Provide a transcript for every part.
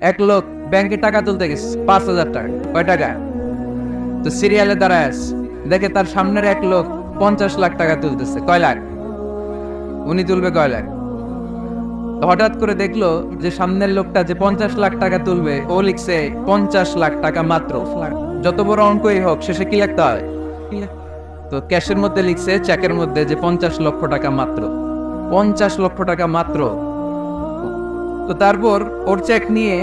এক লোক ব্যাংকে টাকা তুলতে গেছে 5,000 টাকা। কয় টাকা? তো সিরিয়ালে দাঁড়ায় আছে, দেখে তার সামনের এক লোক 50 লাখ টাকা তুলতেছে। কয় লাখ? উনি তুলবে কয় লাখ? তো হঠাৎ করে দেখলো যে সামনের লোকটা যে 50 লাখ টাকা তুলবে, ও লিখছে 50 লাখ টাকা মাত্র। যত বড় অঙ্কই হোক, শেষে কি লিখতে হয়? তো ক্যাশের মধ্যে লিখছে, চেকের মধ্যে, যে 50 লক্ষ টাকা মাত্র। 50 লক্ষ টাকা মাত্র। তো তারপর ওর চেক নিয়ে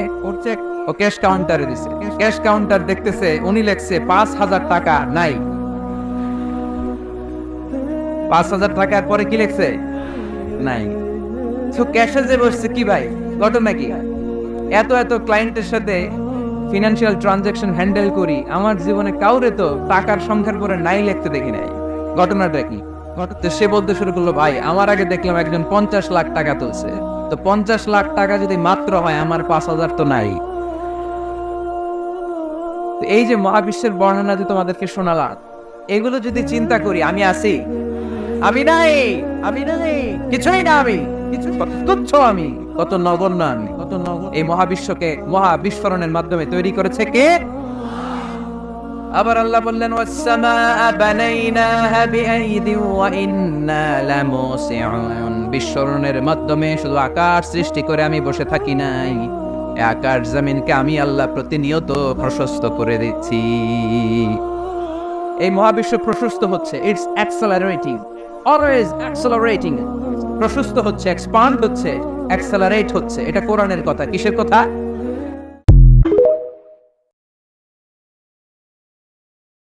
ও ক্যাশ কাউন্টারে দিছে। ক্যাশ কাউন্টার দেখতেছে, উনি লেখছে 5,000 টাকা নাই। 5,000 টাকার পরে কি লেখছে? নাই। তো ক্যাশে যে বসছে, কি ভাই ঘটনা কি? এত এত ক্লায়েন্টের সাথে ফিনান্সিয়াল ট্রানজাকশন হ্যান্ডেল করি, আমার জীবনে কাউরে তো টাকার সংখ্যার পরে নাই লিখতে দেখি নাই। ঘটনাটা কি? তো সে বলতে শুরু করলো, ভাই আমার আগে দেখলাম একজন 50 লাখ টাকা তুলছে, তো 50 লাখ টাকা যদি মাত্র হয়, আমার 5,000 তো নাই। তো এই যে মহাবিশ্বের বর্ণনা যে তোমাদেরকে শোনালাম, এগুলো যদি চিন্তা করি, আমি আছি? আমি নাই, আমি নাই, কিছুই না, আমি কিছু তুচ্ছ, আমি কত নগণ্য, আমি কত নগণ্য। এই মহাবিশ্বকে মহাবিস্ফোরণের মাধ্যমে তৈরি করেছে কে? আবার আল্লাহ বললেন, ওয়াস-সামাআ বানাইনাহা বিআইদিন ওয়া ইন্না লামুসিউন। বিস্ফোরণের মাধ্যমে শুধু আকাশ সৃষ্টি করে আমি বসে থাকি নাই, এই আকাশ জমিনকে আমি আল্লাহ প্রতিনিয়ত প্রশস্ত করে দিচ্ছি। এই মহাবিশ্ব প্রশস্ত হচ্ছে, ইটস অ্যাক্সেলারেটিং, অলওয়েজ অ্যাক্সেলারেটিং। প্রশস্ত হচ্ছে, এক্সপান্ড হচ্ছে, অ্যাক্সেলারেট হচ্ছে। এটা কোরআনের কথা। কিসের কথা?